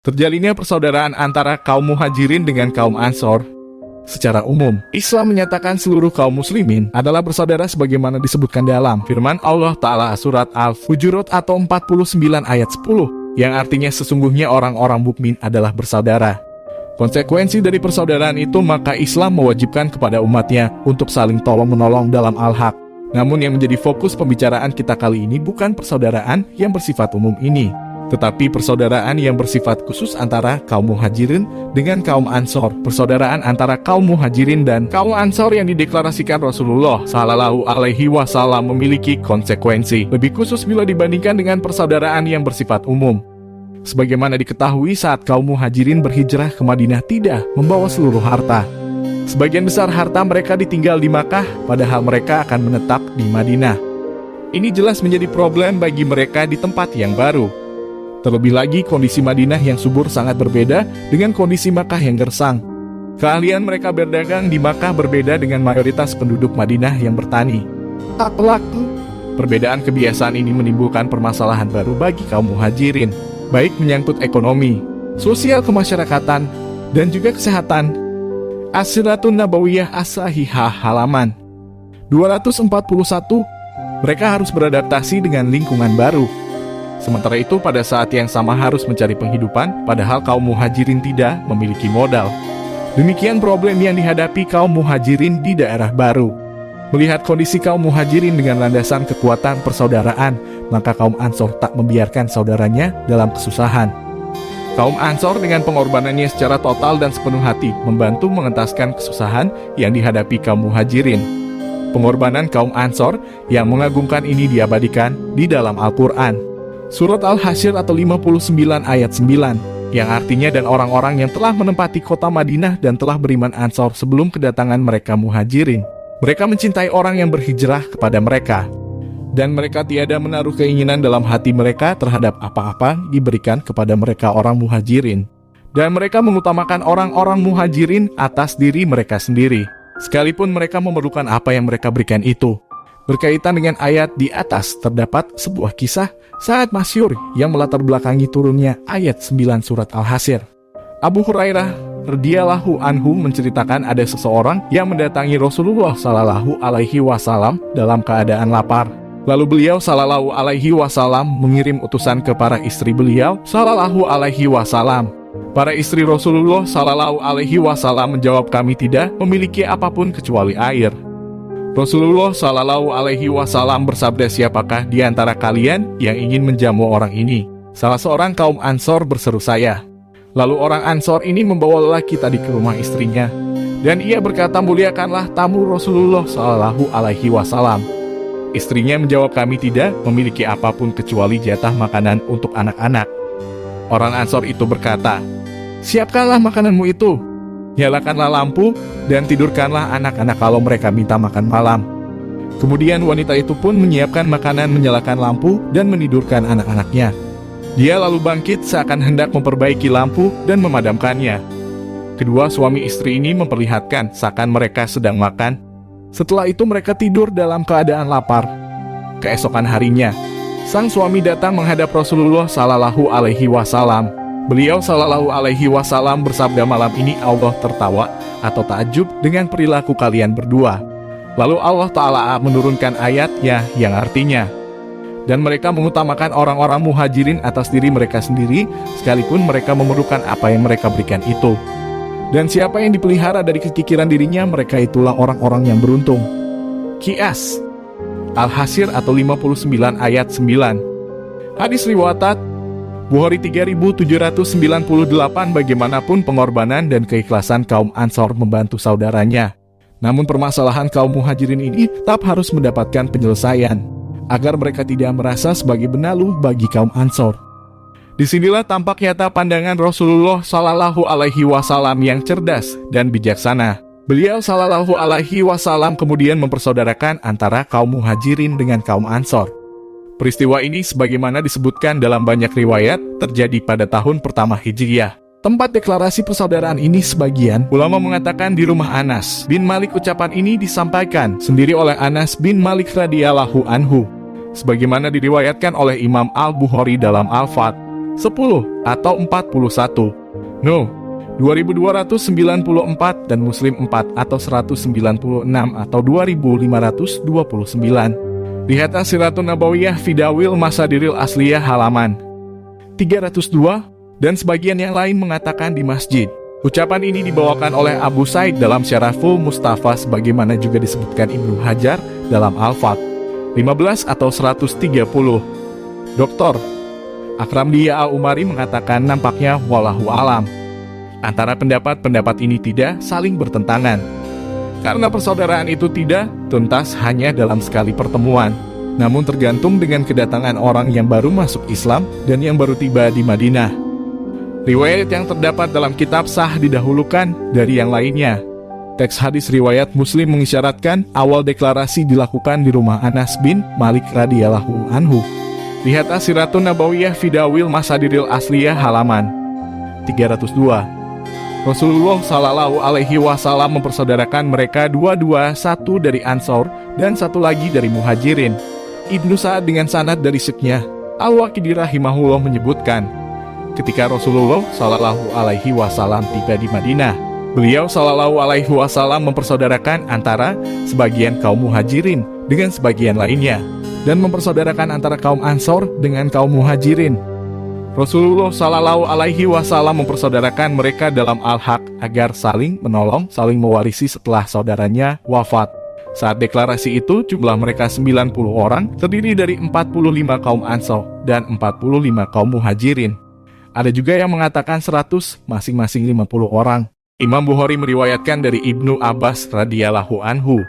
Terjalinnya persaudaraan antara kaum Muhajirin dengan kaum Ansor. Secara umum, Islam menyatakan seluruh kaum muslimin adalah bersaudara sebagaimana disebutkan dalam firman Allah Ta'ala surat Al-Hujurat atau 49 ayat 10, yang artinya sesungguhnya orang-orang mukmin adalah bersaudara. Konsekuensi dari persaudaraan itu, maka Islam mewajibkan kepada umatnya untuk saling tolong-menolong dalam al-haq. Namun yang menjadi fokus pembicaraan kita kali ini bukan persaudaraan yang bersifat umum ini, tetapi persaudaraan yang bersifat khusus antara kaum Muhajirin dengan kaum Ansor. Persaudaraan antara kaum Muhajirin dan kaum Ansor yang dideklarasikan Rasulullah Shallallahu Alaihi Wasallam memiliki konsekuensi lebih khusus bila dibandingkan dengan persaudaraan yang bersifat umum. Sebagaimana diketahui, saat kaum Muhajirin berhijrah ke Madinah tidak membawa seluruh harta. Sebagian besar harta mereka ditinggal di Makkah, padahal mereka akan menetap di Madinah. Ini jelas menjadi problem bagi mereka di tempat yang baru. Terlebih lagi, kondisi Madinah yang subur sangat berbeda dengan kondisi Makkah yang gersang. Keahlian mereka berdagang di Makkah berbeda dengan mayoritas penduduk Madinah yang bertani. Perbedaan kebiasaan ini menimbulkan permasalahan baru bagi kaum Muhajirin, baik menyangkut ekonomi, sosial kemasyarakatan, dan juga kesehatan. As-Siratun Nabawiyah As-Sahihah halaman 241, mereka harus beradaptasi dengan lingkungan baru. Sementara itu pada saat yang sama harus mencari penghidupan, padahal kaum Muhajirin tidak memiliki modal. Demikian problem yang dihadapi kaum Muhajirin di daerah baru. Melihat kondisi kaum Muhajirin dengan landasan kekuatan persaudaraan, maka kaum Ansor tak membiarkan saudaranya dalam kesusahan. Kaum Ansor dengan pengorbanannya secara total dan sepenuh hati membantu mengentaskan kesusahan yang dihadapi kaum Muhajirin. Pengorbanan kaum Ansor yang mengagumkan ini diabadikan di dalam Al-Quran. Surat Al-Hasyr atau 59 ayat 9, yang artinya dan orang-orang yang telah menempati kota Madinah dan telah beriman Ansor sebelum kedatangan mereka Muhajirin. Mereka mencintai orang yang berhijrah kepada mereka, dan mereka tiada menaruh keinginan dalam hati mereka terhadap apa-apa diberikan kepada mereka orang Muhajirin. Dan mereka mengutamakan orang-orang Muhajirin atas diri mereka sendiri, sekalipun mereka memerlukan apa yang mereka berikan itu. Berkaitan dengan ayat di atas, terdapat sebuah kisah sangat masyhur yang melatar belakangi turunnya ayat 9 surat Al-Hasyr. Abu Hurairah radhiyallahu anhu menceritakan ada seseorang yang mendatangi Rasulullah Shallallahu Alaihi Wasallam dalam keadaan lapar. Lalu beliau Shallallahu Alaihi Wasallam mengirim utusan ke para istri beliau Shallallahu Alaihi Wasallam. Para istri Rasulullah Shallallahu Alaihi Wasallam menjawab, kami tidak memiliki apapun kecuali air. Rasulullah Shallallahu Alaihi Wasallam bersabda, siapakah di antara kalian yang ingin menjamu orang ini? Salah seorang kaum Ansor berseru, saya. Lalu orang Ansor ini membawa lelaki tadi ke rumah istrinya, dan ia berkata, muliakanlah tamu Rasulullah Shallallahu Alaihi Wasallam. Istrinya menjawab, kami tidak memiliki apapun kecuali jatah makanan untuk anak-anak. Orang Ansor itu berkata, siapkanlah makananmu itu. Nyalakanlah lampu dan tidurkanlah anak-anak kalau mereka minta makan malam. Kemudian wanita itu pun menyiapkan makanan, menyalakan lampu, dan menidurkan anak-anaknya. Dia lalu bangkit seakan hendak memperbaiki lampu dan memadamkannya. Kedua suami istri ini memperlihatkan seakan mereka sedang makan. Setelah itu mereka tidur dalam keadaan lapar. Keesokan harinya, sang suami datang menghadap Rasulullah Shallallahu Alaihi Wasallam. Beliau Shallallahu Alaihi Wasallam bersabda, malam ini Allah tertawa atau takjub dengan perilaku kalian berdua. Lalu Allah Ta'ala menurunkan ayatnya yang artinya, dan mereka mengutamakan orang-orang Muhajirin atas diri mereka sendiri, sekalipun mereka memerlukan apa yang mereka berikan itu. Dan siapa yang dipelihara dari kekikiran dirinya, mereka itulah orang-orang yang beruntung. Qiyas Al-Hasyr atau 59 ayat 9. Hadis riwayat Bukhari 3798. Bagaimanapun pengorbanan dan keikhlasan kaum Ansor membantu saudaranya, namun permasalahan kaum Muhajirin ini tetap harus mendapatkan penyelesaian, agar mereka tidak merasa sebagai benalu bagi kaum Ansor. Disinilah tampak nyata pandangan Rasulullah Shallallahu Alaihi Wasallam yang cerdas dan bijaksana. Beliau Shallallahu Alaihi Wasallam kemudian mempersaudarakan antara kaum Muhajirin dengan kaum Ansor. Peristiwa ini sebagaimana disebutkan dalam banyak riwayat terjadi pada tahun pertama Hijriyah. Tempat deklarasi persaudaraan ini sebagian ulama mengatakan di rumah Anas bin Malik. Ucapan ini disampaikan sendiri oleh Anas bin Malik radhiyallahu anhu, sebagaimana diriwayatkan oleh Imam Al-Bukhari dalam Al-Fath. 10 atau 41. No, 2294 dan Muslim 4 atau 196 atau 2529. Lihat As-Siratun Nabawiyah Fidawil Masadiril Asliyah halaman 302 dan sebagian yang lain mengatakan di masjid. Ucapan ini dibawakan oleh Abu Said dalam Syaraful Mustafa sebagaimana juga disebutkan Ibnu Hajar dalam Al-Fath 15 atau 130. Dr. Akram Diya Al-Umari mengatakan nampaknya wallahu alam. Antara pendapat-pendapat ini tidak saling bertentangan. Karena persaudaraan itu tidak tuntas hanya dalam sekali pertemuan, namun tergantung dengan kedatangan orang yang baru masuk Islam dan yang baru tiba di Madinah. Riwayat yang terdapat dalam kitab sah didahulukan dari yang lainnya. Teks hadis riwayat Muslim mengisyaratkan awal deklarasi dilakukan di rumah Anas bin Malik radhiyallahu anhu. Lihat As-Siratun Nabawiyah Fidawil Masadiril Asliyah halaman 302. Rasulullah Shallallahu Alaihi Wasallam mempersaudarakan mereka dua-dua, satu dari Ansor dan satu lagi dari Muhajirin. Ibnu Sa'ad dengan sanad dari Syeknya Al-Waqidi rahimahullah menyebutkan, ketika Rasulullah Shallallahu Alaihi Wasallam tiba di Madinah, beliau Shallallahu Alaihi Wasallam mempersaudarakan antara sebagian kaum Muhajirin dengan sebagian lainnya, dan mempersaudarakan antara kaum Ansor dengan kaum Muhajirin. Rasulullah Shallallahu Alaihi Wasallam mempersaudarakan mereka dalam al-haq agar saling menolong, saling mewarisi setelah saudaranya wafat. Saat deklarasi itu, jumlah mereka 90 orang, terdiri dari 45 kaum Ansor dan 45 kaum Muhajirin. Ada juga yang mengatakan 100, masing-masing 50 orang. Imam Bukhari meriwayatkan dari Ibnu Abbas radhiyallahu anhu,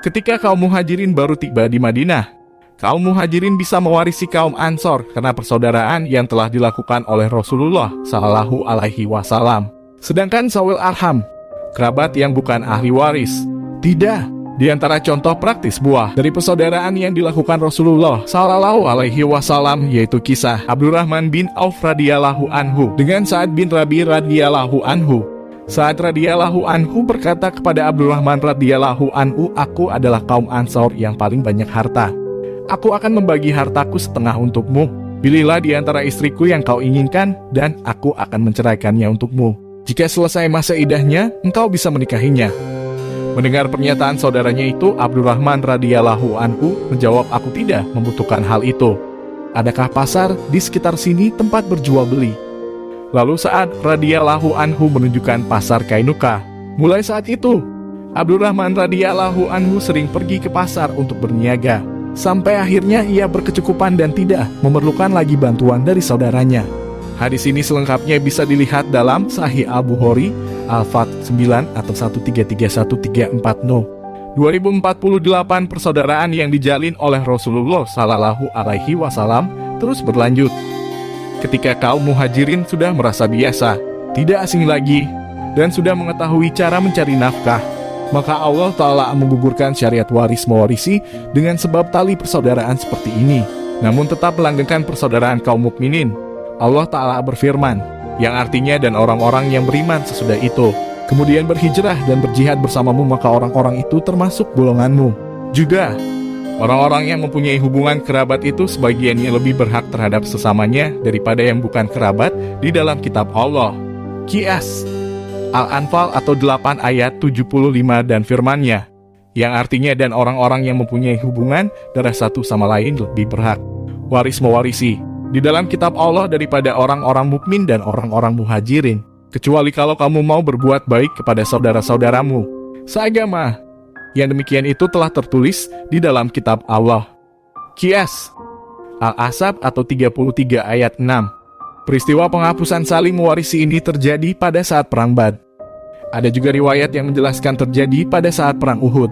ketika kaum Muhajirin baru tiba di Madinah, kaum Muhajirin bisa mewarisi kaum Ansor karena persaudaraan yang telah dilakukan oleh Rasulullah Shallallahu Alaihi Wasallam. Sedangkan Zawil Arham, kerabat yang bukan ahli waris, tidak. Di antara contoh praktis buah dari persaudaraan yang dilakukan Rasulullah Shallallahu Alaihi Wasallam yaitu kisah Abdurrahman bin Auf radhiyallahu anhu dengan Sa'ad bin Rabi radhiyallahu anhu. Sa'ad radhiyallahu anhu berkata kepada Abdurrahman radhiyallahu anhu, aku adalah kaum Ansor yang paling banyak harta. Aku akan membagi hartaku setengah untukmu. Pilihlah di antara istriku yang kau inginkan, dan aku akan menceraikannya untukmu. Jika selesai masa iddahnya, engkau bisa menikahinya. Mendengar pernyataan saudaranya itu, Abdurrahman radhiyallahu anhu menjawab, aku tidak membutuhkan hal itu. Adakah pasar di sekitar sini tempat berjual beli? Lalu Sa'ad radhiyallahu anhu menunjukkan pasar Kainuka. Mulai saat itu, Abdurrahman radhiyallahu anhu sering pergi ke pasar untuk berniaga. Sampai akhirnya ia berkecukupan dan tidak memerlukan lagi bantuan dari saudaranya. Hadis ini selengkapnya bisa dilihat dalam Sahih Al-Bukhari, Al-Fath 9 atau 1331340. 2048 persaudaraan yang dijalin oleh Rasulullah Sallallahu Alaihi Wasallam terus berlanjut. Ketika kaum Muhajirin sudah merasa biasa, tidak asing lagi, dan sudah mengetahui cara mencari nafkah, maka Allah Ta'ala menggugurkan syariat waris mewarisi dengan sebab tali persaudaraan seperti ini, namun tetap melanggengkan persaudaraan kaum mukminin. Allah Ta'ala berfirman, yang artinya dan orang-orang yang beriman sesudah itu, kemudian berhijrah dan berjihad bersamamu, maka orang-orang itu termasuk golonganmu. Juga, orang-orang yang mempunyai hubungan kerabat itu sebagiannya lebih berhak terhadap sesamanya daripada yang bukan kerabat di dalam kitab Allah. Qiyas Al-Anfal atau 8 ayat 75 dan firman-Nya, yang artinya dan orang-orang yang mempunyai hubungan darah satu sama lain lebih berhak waris mewarisi di dalam kitab Allah daripada orang-orang mukmin dan orang-orang muhajirin, kecuali kalau kamu mau berbuat baik kepada saudara-saudaramu seagama. Yang demikian itu telah tertulis di dalam kitab Allah. Qiyas Al-Ahzab atau 33 ayat 6. Peristiwa penghapusan saling mewarisi ini terjadi pada saat perang Badr. Ada juga riwayat yang menjelaskan terjadi pada saat perang Uhud.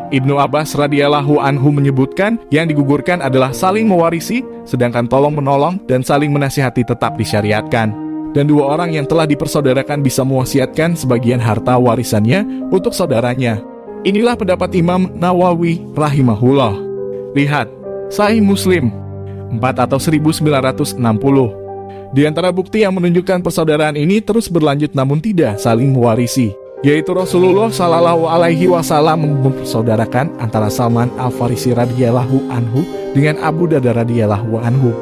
Ibnu Abbas radhiyallahu anhu menyebutkan yang digugurkan adalah saling mewarisi, sedangkan tolong-menolong dan saling menasihati tetap disyariatkan. Dan dua orang yang telah dipersaudarakan bisa mewasiatkan sebagian harta warisannya untuk saudaranya. Inilah pendapat Imam Nawawi rahimahullah. Lihat, Sahih Muslim 4 atau 1960. Di antara bukti yang menunjukkan persaudaraan ini terus berlanjut namun tidak saling mewarisi, yaitu Rasulullah Shallallahu Alaihi Wasallam mempersaudarakan antara Salman Al-Farisi radhiyallahu anhu dengan Abu Darda radhiyallahu anhu.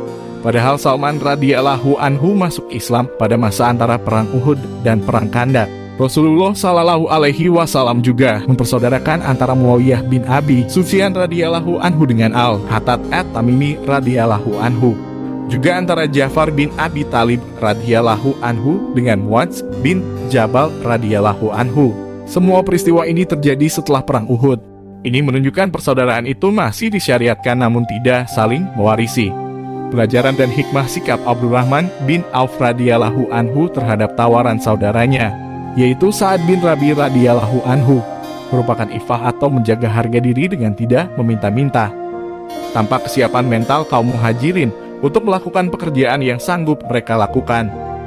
Padahal Salman radhiyallahu anhu masuk Islam pada masa antara perang Uhud dan perang Khandaq. Rasulullah Shallallahu Alaihi Wasallam juga mempersaudarakan antara Muawiyah bin Abi Sufyan radhiyallahu anhu dengan Al-Hattad at-Tamimi radhiyallahu anhu. Juga antara Ja'far bin Abi Thalib radhiyallahu anhu dengan Muadz bin Jabal radhiyallahu anhu. Semua peristiwa ini terjadi setelah perang Uhud. Ini menunjukkan persaudaraan itu masih disyariatkan namun tidak saling mewarisi. Pelajaran dan hikmah sikap Abdurrahman bin Auf radhiyallahu anhu terhadap tawaran saudaranya, yaitu Sa'ad bin Rabi radhiyallahu anhu, merupakan ifah atau menjaga harga diri dengan tidak meminta-minta. Tanpa kesiapan mental kaum muhajirin untuk melakukan pekerjaan yang sanggup mereka lakukan,